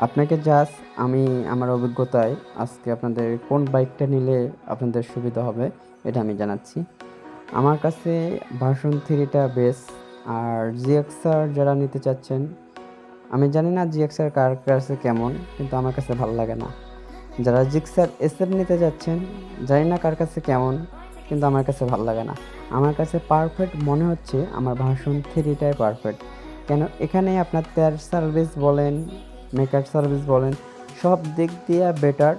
আপনাকে জাস্ট আমি আমার অভিজ্ঞতায় আজকে আপনাদের কোন বাইকটা নিলে আপনাদের সুবিধা হবে এটা আমি জানাচ্ছি। আমার কাছে ভার্সন 3টা বেস্ট। আর জিএক্সআর যারা নিতে চাচ্ছেন, আমি জানি না জিএক্সআর কার কাছে কেমন, কিন্তু আমার কাছে ভালো লাগে না। যারা জিক্সার এসএফ নিতে যাচ্ছেন, জানি না কার কাছে কেমন, কিন্তু আমার কাছে ভালো লাগে না। আমার কাছে পারফেক্ট মনে হচ্ছে আমার ভার্সন 3টাই পারফেক্ট। কেন, এখানে আপনার তেল সার্ভিস বলেন, মেকার সার্ভিস বলেন, সব দিক দিয়ে বেটার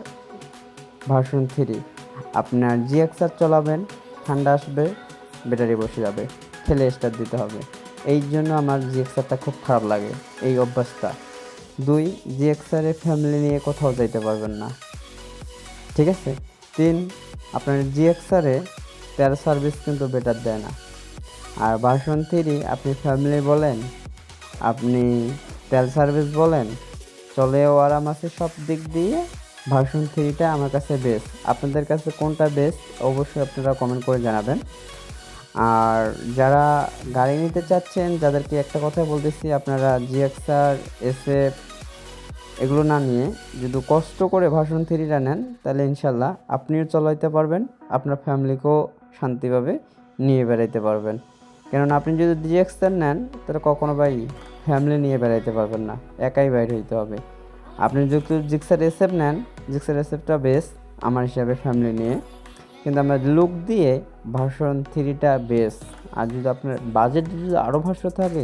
ভার্সন 3। আপনার জিএক্সআর চালাবেন, ঠান্ডা আসবে, ব্যাটারি বসে যাবে, ঠেলে স্টার্ট দিতে হবে। এই জন্য আমার জিএক্সআরটা খুব খারাপ লাগে, এই অভ্যাসটা। 2, জিএক্সআরে ফ্যামিলি নিয়ে কোথাও যাইতে পারবেন না, ঠিক আছে। 3, আপনার জিএক্সআরে তেল সার্ভিস কিন্তু বেটার দেয় না। আর ভার্সন 3 আপনি ফ্যামিলি বলেন, আপনি তেল সার্ভিস বলেন, চলেও আরাম আছে সব দিক দিয়ে। ভার্সন 3টা আমার কাছে বেস্ট। আপনাদের কাছে কোনটা বেস্ট অবশ্যই আপনারা কমেন্ট করে জানাবেন। আর যারা গাড়ি নিতে চাচ্ছেন, যাদেরকে একটা কথা বলতেছি, আপনারা জিএক্সআর এসএফ এগুলো না নিয়ে যদি কষ্ট করে ভার্সন 3টা নেন, তাহলে ইনশাল্লাহ আপনিও চালাইতে পারবেন, আপনার ফ্যামিলিকেও শান্তিভাবে নিয়ে বেড়াইতে পারবেন। কেননা আপনি যদি জিএক্সআর নেন, তাহলে কখনো ভাই ফ্যামিলি নিয়ে বেড়াইতে পারবেন না, একাই বাইরে হইতে হবে। আপনি যদি জিক্সার এসএফ নেন, জিক্সার এসএফটা বেস্ট আমার হিসাবে ফ্যামিলি নিয়ে, কিন্তু আমার লুক দিয়ে ভার্সন 3টা বেস্ট। আর যদি আপনার বাজেট যদি আরও ভার্সন থাকে,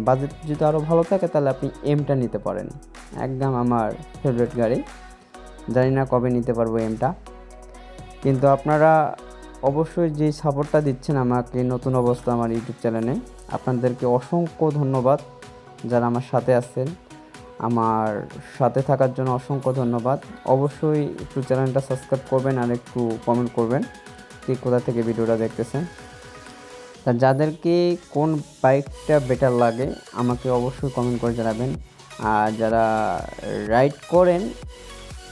বাজেট যদি আরও ভালো থাকে, তাহলে আপনি এমটা নিতে পারেন। একদম আমার ফেভারিট গাড়ি, জানি না কবে নিতে পারবো এমটা। কিন্তু আপনারা অবশ্যই যে সাপোর্টটা দিচ্ছেন আমাকে নতুন অবস্থা আমার ইউটিউব চ্যানেলে, আপনাদেরকে অসংখ্য ধন্যবাদ। যারা আমার সাথে আছেন, আমার সাথে থাকার জন্য অসংখ্য ধন্যবাদ। অবশ্যই একটু চ্যানেলটা সাবস্ক্রাইব করবেন আর একটু কমেন্ট করবেন কি কোথা থেকে ভিডিওটা দেখতেছেন। তা যাদেরকে কোন বাইকটা বেটার লাগে আমাকে অবশ্যই কমেন্ট করে জানাবেন। আর যারা রাইড করেন,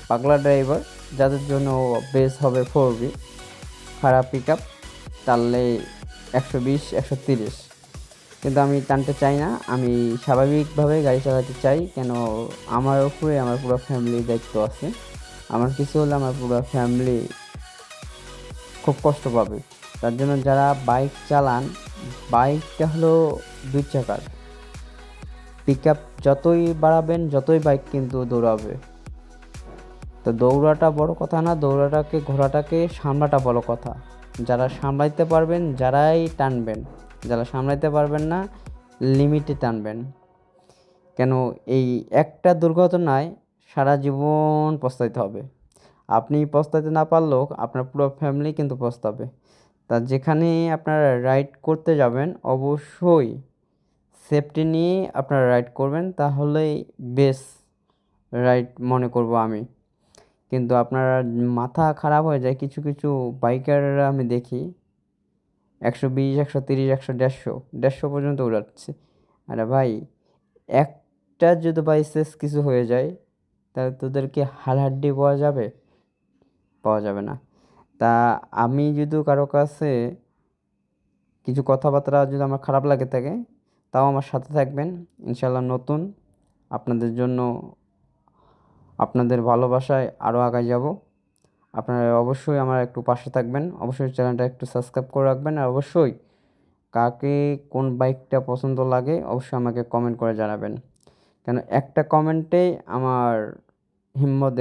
পাগলা ড্রাইভার, যাদের জন্য বেস্ট হবে 4V, খারাপ পিক আপ, টানলে 120 130। কিন্তু আমি টানতে চাই না, আমি স্বাভাবিকভাবে গাড়ি চালাতে চাই। কেন, আমার উপরে আমার পুরো ফ্যামিলির দায়িত্ব আছে। আমার কিছু হলে আমার পুরো ফ্যামিলি খুব কষ্ট পাবে। তার জন্য যারা বাইক চালান, বাইকটা হলো 2 চাকার, পিক আপ যতই বাড়াবেন যতই বাইক কিন্তু দৌড়াবে। তো দৌড়াটা বড় কথা না, দৌড়াটাকে ঘোড়াটাকে সামলাটা বড় কথা। যারা সামলাইতে পারবেন যারাই টানবেন, যারা সামলাইতে পারবেন না লিমিটে টানবেন। কেন, এই একটা দুর্ঘটনায় সারা জীবন পস্তাইতে হবে। আপনি পস্তাইতে না পারলেও আপনার পুরো ফ্যামিলি কিন্তু পস্তাবে। তা যেখানে আপনারা রাইড করতে যাবেন, অবশ্যই সেফটি নিয়ে আপনারা রাইড করবেন, তাহলেই বেস্ট রাইড মনে করব আমি। কিন্তু আপনার মাথা খারাপ হয়ে যায়, কিছু কিছু বাইকাররা আমি দেখি 120 130 100 150 পর্যন্ত উড়াচ্ছে। আরে ভাই, একটা যদি বাইসেস কিছু হয়ে যায়, তাহলে তোদেরকে হাড়হাড্ডি পাওয়া যাবে? পাওয়া যাবে না। তা আমি যদি কারো কাছে কিছু কথাবার্তা যদি আমার খারাপ লাগে থাকে, তাও আমার সাথে থাকবেন ইনশাল্লাহ। নতুন আপনাদের জন্য, আপনাদের ভালোবাসায় আরও আগায় যাব। আপনারা অবশ্যই আমার একটু পাশে থাকবেন, অবশ্যই চ্যানেলটা একটু সাবস্ক্রাইব করে রাখবেন। আর অবশ্যই কাকে কোন বাইকটা পছন্দ লাগে অবশ্যই আমাকে কমেন্ট করে জানাবেন। কেন, একটা কমেন্টেই আমার হিম্মত